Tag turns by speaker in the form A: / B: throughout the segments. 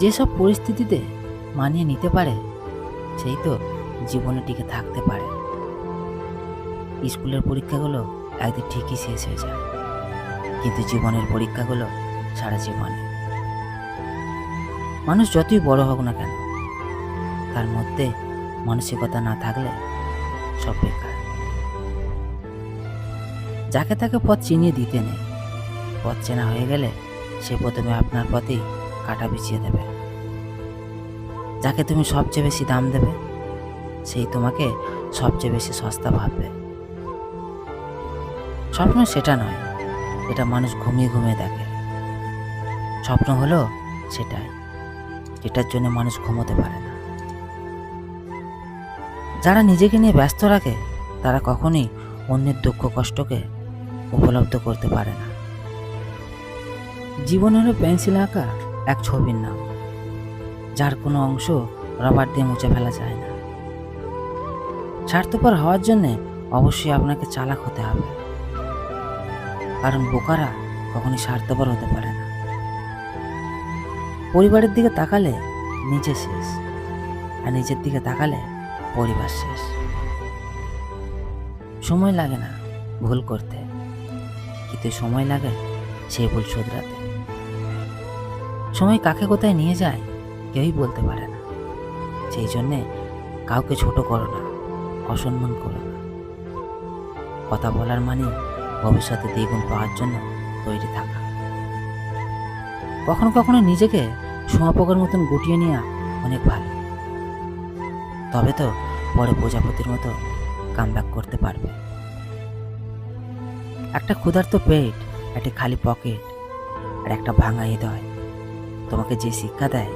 A: যেসব পরিস্থিতিতে মানিয়ে নিতে পারে সেই তো জীবনে টিকে থাকতে পারে। স্কুলের পরীক্ষাগুলো একদিন ঠিকই শেষ হয়ে যায়, কিন্তু জীবনের পরীক্ষাগুলো সারা জীবনে। মানুষ যতই বড় হোক না কেন, তার মধ্যে মানসিকতা না থাকলে সব বেকার। যাকে তাকে পথ চিনিয়ে দিতে নেই। পথ চেনা হয়ে গেলে সে প্রথমে আপনার পথেই কাঁটা বিছিয়ে দেবে। যাকে তুমি সবচেয়ে বেশি দাম দেবে সেই তোমাকে সবচেয়ে বেশি সস্তা ভাববে। স্বপ্ন সেটা নয়, এটা মানুষ ঘুমিয়ে ঘুমিয়ে দেখে। স্বপ্ন হলো সেটাই যেটার জন্য মানুষ ঘুমোতে পারে না। যারা নিজেকে নিয়ে ব্যস্ত রাখে তারা কখনোই অন্যের দুঃখ কষ্টকে উপলব্ধ করতে পারে না। জীবন হলো পেন্সিল আঁকা এক ছবির নাম, যার কোনো অংশ রবার দিয়ে মুছে ফেলা যায় না। স্বার্থপর হওয়ার জন্যে অবশ্যই আপনাকে চালাক হতে হবে, কারণ বোকারা কখনোই স্বার্থপর হতে পারে না। পরিবারের দিকে তাকালে নিজে শেষ, আর নিজের দিকে তাকালে পরিবার শেষ। সময় লাগে না ভুল করতে, কিন্তু সময় লাগে সেই ভুল শুধরাতে। সময় কাকে কোথায় নিয়ে যায় কেউই বলতে পারে না। সেই জন্যে কাউকে ছোট করো না, অসম্মান করো না। কথা বলার মানে ভবিষ্যতে দ্বিগুণ পাওয়ার জন্য তৈরি থাকা। কখনো কখনো নিজেকে শুঁয়াপোকার মতন গুটিয়ে নেওয়া অনেক ভালো, তবে তো পরে প্রজাপতির মতো কামব্যাক করতে পারবে। একটা ক্ষুধার্ত পেট, একটা খালি পকেট আর একটা ভাঙা হৃদয় তোমাকে যে শিক্ষা দেয়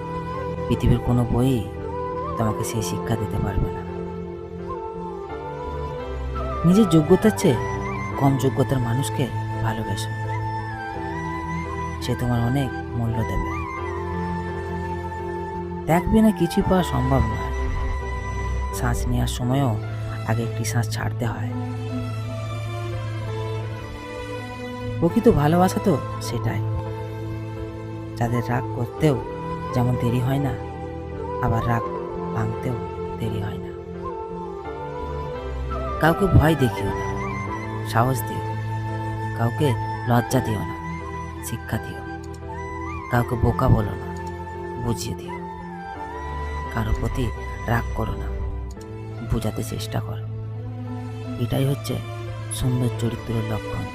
A: পৃথিবীর কোনো বই তোমাকে সেই শিক্ষা দিতে পারবে না। নিজের যোগ্যতার চেয়ে কম যোগ্যতার মানুষকে ভালোবেসো, সে তোমার অনেক মূল্য দেবে। ত্যাগ বিনা কিছু পাওয়া সম্ভব নয়। শ্বাস নেওয়ার সময়ও আগে একটি শ্বাস ছাড়তে হয়। প্রকৃত ভালোবাসা তো সেটাই, যাদের রাগ করতেও যেমন দেরি হয় না, আবার রাগ ভাঙতেও দেরি হয় না। কাউকে ভয় দেখিও না, সাহস দিও। কাউকে লজ্জা দিও না, শিক্ষা দিও। কাউকে বোকা বলো না, বুঝিয়ে দিও। কারো প্রতি রাগ করো না, বোঝাতে চেষ্টা করো। এটাই হচ্ছে সুন্দর চরিত্রের লক্ষণ।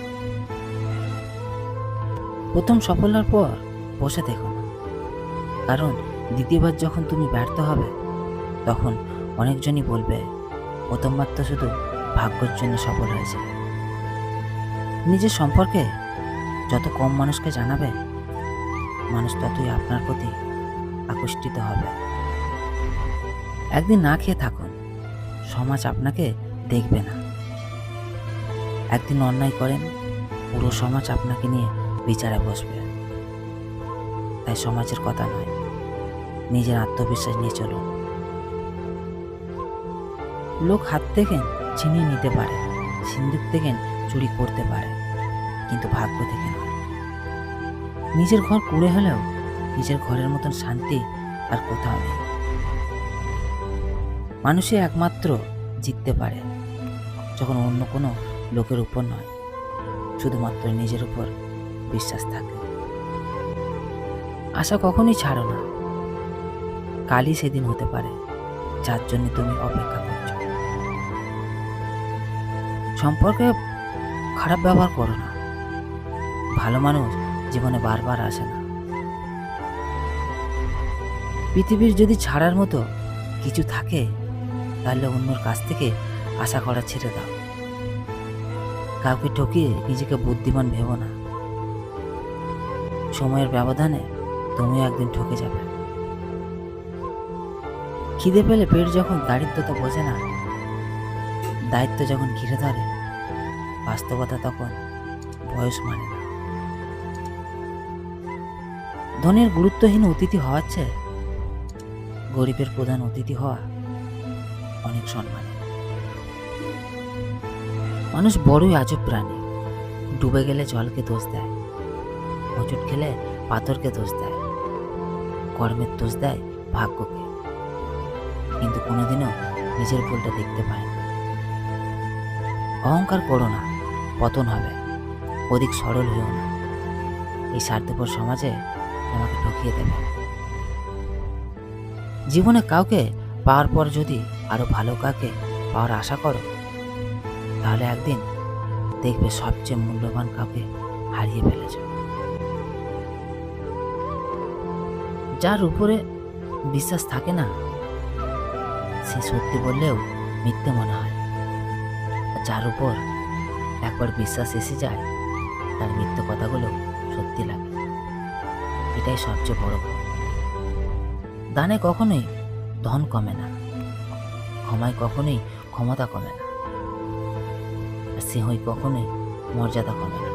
A: প্রথম সফলতার পর বসে দেখো না, কারণ দ্বিতীয়বার যখন তুমি ব্যর্থ হবে তখন অনেকজনই বলবে প্রথমবার তো শুধু ভাগ্যের জন্য সফল হয়েছে। নিজের সম্পর্কে যত কম মানুষকে জানাবে মানুষ ততই আপনার প্রতি আকর্ষিত হবে। একদিন না খেয়ে থাকুন, সমাজ আপনাকে দেখবে না। একদিন অন্যায় করেন, পুরো সমাজ আপনাকে নিয়ে বিচারে বসবে। তাই সমাজের কথা নয়, নিজের আত্মবিশ্বাস নিয়ে চলুন। লোক হাত থেকে ছিনিয়ে নিতে পারে, সিন্দুক থেকে চুরি করতে পারে, কিন্তু ভাগ্য থেকে নয়। নিজের ঘর কুড়ে হলেও নিজের ঘরের মতন শান্তি আর কোথাও নেই। মানুষই একমাত্র জিততে পারে যখন অন্য কোনো লোকের উপর নয়, শুধুমাত্র নিজের উপর বিশ্বাস থাকে। আশা কখনোই ছাড়ো না, কালই সেদিন হতে পারে যার জন্য তুমি অপেক্ষা করছো। সম্পর্কে খারাপ ব্যবহার করো না, ভালো মানুষ জীবনে বারবার আসে না। পৃথিবীর যদি ছাড়ার মতো কিছু থাকে তাহলে অন্যর কাছ থেকে আশা করা ছেড়ে দাও। কাউকে ঠকিয়ে নিজেকে বুদ্ধিমান ভেবো না। সময়ের ব্যবধানে তুমিও একদিন ঠকে যাবে। খিদে পেলে পেট যখন দারিদ্রতা বোঝে না, দায়িত্ব যখন ঘিরে ধরে, বাস্তবতা তখন বয়স মানে না। ধনীর গুরুত্বহীন অতিথি হওয়ার চেয়ে গরিবের প্রধান অতিথি হওয়া অনেক সম্মানের। মানুষ বড়ই আজব প্রাণী। ডুবে গেলে জলকে দোষ দেয়, হোঁচট খেলে পাথরকে দোষ দেয়, কর্মের দোষ দেয় ভাগ্যকে, কিন্তু কোনোদিনও নিজের ভুলটা দেখতে পায় না। অহংকার করো না, পতন হবে। অধিক সরল হয়েও না, এই স্বার্থপর সমাজে তোমাকে ঠকিয়ে দেবে। জীবনে কাউকে পাওয়ার পর যদি আরো ভালো কাউকে পাওয়ার আশা করো, তাহলে একদিন দেখবে সবচেয়ে মূল্যবান কাউকে হারিয়ে ফেলেছ। যার উপরে বিশ্বাস থাকে না, সে সত্যি বললেও মিথ্যে মনে হয়। আর যার উপর একবার বিশ্বাস এসে যায়, তার মিথ্যে কথাগুলো সত্যি লাগে। এটাই সবচেয়ে বড় ভুল। দানে কখনোই ধন কমে না, ক্ষমায় কখনোই ক্ষমতা কমে না, আর সিংহই কখনোই মর্যাদা কমে না।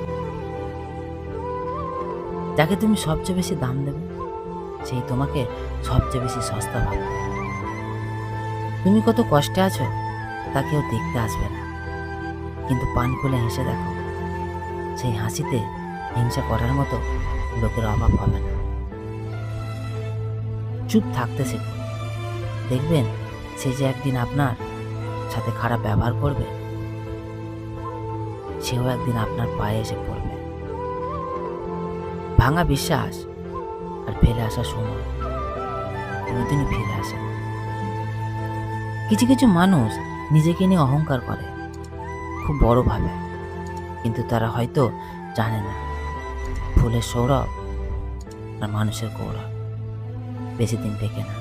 A: যাকে তুমি সবচেয়ে বেশি দাম দেবে, সেই তোমাকে সবচেয়ে বেশি সস্তা ভাববে। তুমি কত কষ্টে আছো তা কেউ দেখতে আসবে না, কিন্তু পান খুলে হেসে দেখো, সেই হাসিতে হিংসা করার মতো লোকের অভাব হবে না। চুপ থাকতে শেখো, দেখবেন সে যে একদিন আপনার সাথে খারাপ ব্যবহার করবে, সেও একদিন আপনার পায়ে এসে পড়বে। ভাঙা বিশ্বাস আর ফেলে আসা সময় কোনোদিনই ফিরে আসে না। কিছু কিছু মানুষ নিজেকে নিয়ে অহংকার করে, খুব বড় ভাবে, কিন্তু তারা হয়তো জানে না ফুলের সৌরভ আর মানুষের গৌরব বেশি দিন টেকে না।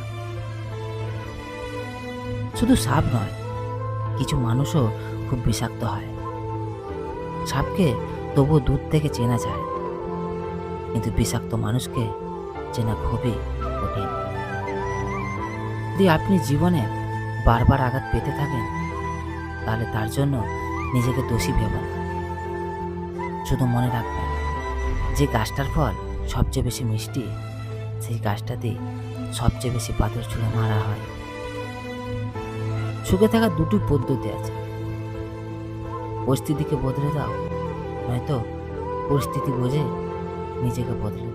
A: শুধু সাপ নয়, কিছু মানুষও খুব বিষাক্ত হয়। সাপকে তবুও দূর থেকে চেনা যায়, কিন্তু বিষাক্ত মানুষকে চেনা খুবই কঠিন। যদি আপনি জীবনে বারবার আঘাত পেতে থাকেন, তাহলে তার জন্য নিজেকে দোষী ভেবেন না। শুধু মনে রাখবেন, যে গাছটার ফল সবচেয়ে বেশি মিষ্টি, সেই গাছটাতেই সবচেয়ে বেশি পাথর ছুঁড়ে মারা হয়। সুখে থাকার দুটি পদ্ধতি আছে, পরিস্থিতিকে বদলে দাও, নয়তো পরিস্থিতি বুঝে নিজেকে বদলে